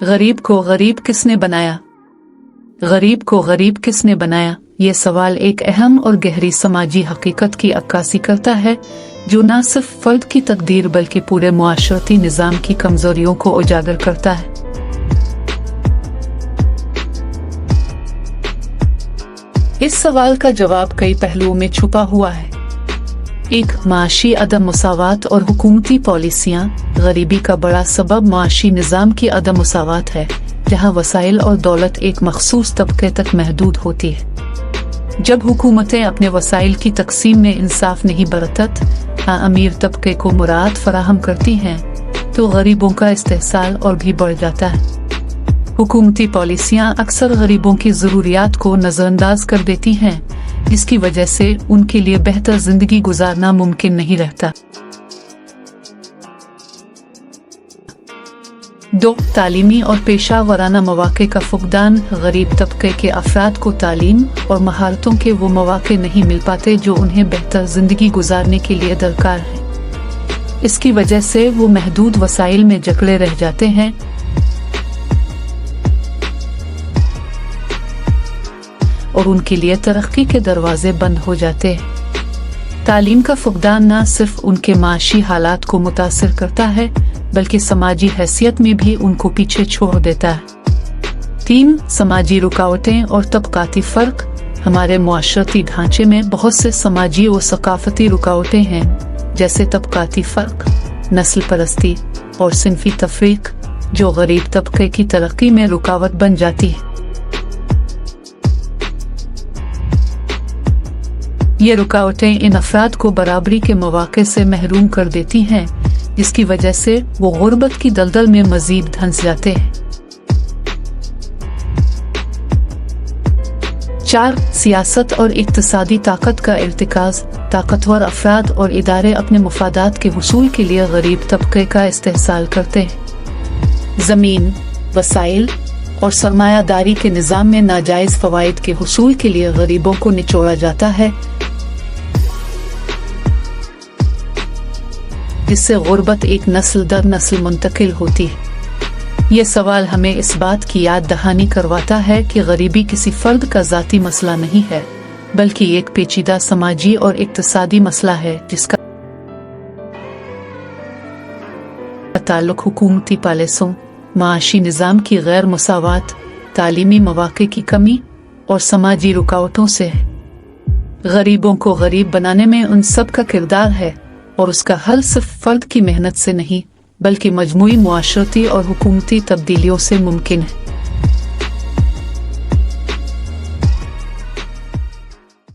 गरीब को गरीब किसने बनाया? गरीब को गरीब किसने बनाया? ये सवाल एक अहम और गहरी समाजी हकीकत की अक्कासी करता है जो न सिर्फ फर्द की तकदीर बल्कि पूरे मुआशरती निज़ाम की कमजोरियों को उजागर करता है। इस सवाल का जवाब कई पहलुओं में छुपा हुआ है। एक, माशी अदम मुसावात और हुकूमती पॉलिसियाँ। गरीबी का बड़ा सबब माशी निज़ाम की अदम मुसावात है, जहाँ वसाइल और दौलत एक मखसूस तबके तक महदूद होती है। जब हुकूमतें अपने वसाइल की तकसीम में इंसाफ नहीं बरतत, अमीर तबके को मुराद फराहम करती हैं, तो गरीबों का इस्तेहसाल और भी बढ़ जाता है। हुकूमती पॉलिसियाँ अक्सर गरीबों की ज़रूरियात को नज़रअंदाज कर देती हैं, जिसकी वजह से उनके लिए बेहतर जिंदगी गुजारना मुमकिन नहीं रहता। 2, तालीमी और पेशा वराना मौक़े का फुक़दान। गरीब तबके के अफराद को तालीम और महारतों के वो मौक़े नहीं मिल पाते जो उन्हें बेहतर जिंदगी गुजारने के लिए दरकार है। इसकी वजह से वो महदूद वसाइल में जकड़े रह जाते हैं और उनके लिए तरक्की के दरवाजे बंद हो जाते हैं। तालीम का फुक़दान न सिर्फ उनके माशी हालात को मुतासिर करता है बल्कि समाजी हैसियत में भी उनको पीछे छोड़ देता है। 3, समाजी रुकावटें और तबकाती फ़र्क। हमारे मुआशरती ढांचे में बहुत से समाजी और सकाफती रुकावटें हैं, जैसे तबकाती फ़र्क, नस्ल परस्ती और सिनफी तफरीक, जो गरीब तबके की तरक्की में रुकावट बन जाती है। ये रुकावटें इन अफराद को बराबरी के मौक़े से महरूम कर देती हैं, जिसकी वजह से वो गुर्बत की दलदल में मजीद धंस जाते हैं। 4, सियासत और इक्तिसादी ताकत का इर्तिकाज़। ताकतवर अफराद और इदारे अपने मुफादात के हुसूल के लिए गरीब तबके का इस्तेहसाल करते हैं। ज़मीन, वसाइल और सरमायादारी के निज़ाम में नाजायज़ फ़वाइद के हुसूल के लिए गरीबों को निचोड़ा जाता है, जिससे गुर्बत एक नस्ल दर नस्ल मुंतकिल होती है। ये सवाल हमें इस बात की याद दहानी करवाता है कि गरीबी किसी फर्द का ज़ाती मसला नहीं है, बल्कि एक पेचीदा समाजी और इक्तिसादी मसला है जिसका ताल्लुक हुकूमती पॉलिसियों, माशी निज़ाम की गैर मुसावात, तालीमी मौक़े की कमी और समाजी रुकावटों से है। गरीबों को गरीब बनाने में उन सब का किरदार है और उसका हल सिर्फ फर्द की मेहनत से नहीं बल्कि मजमूई मुआशरती और हुकूमती तब्दीलियों से मुमकिन है।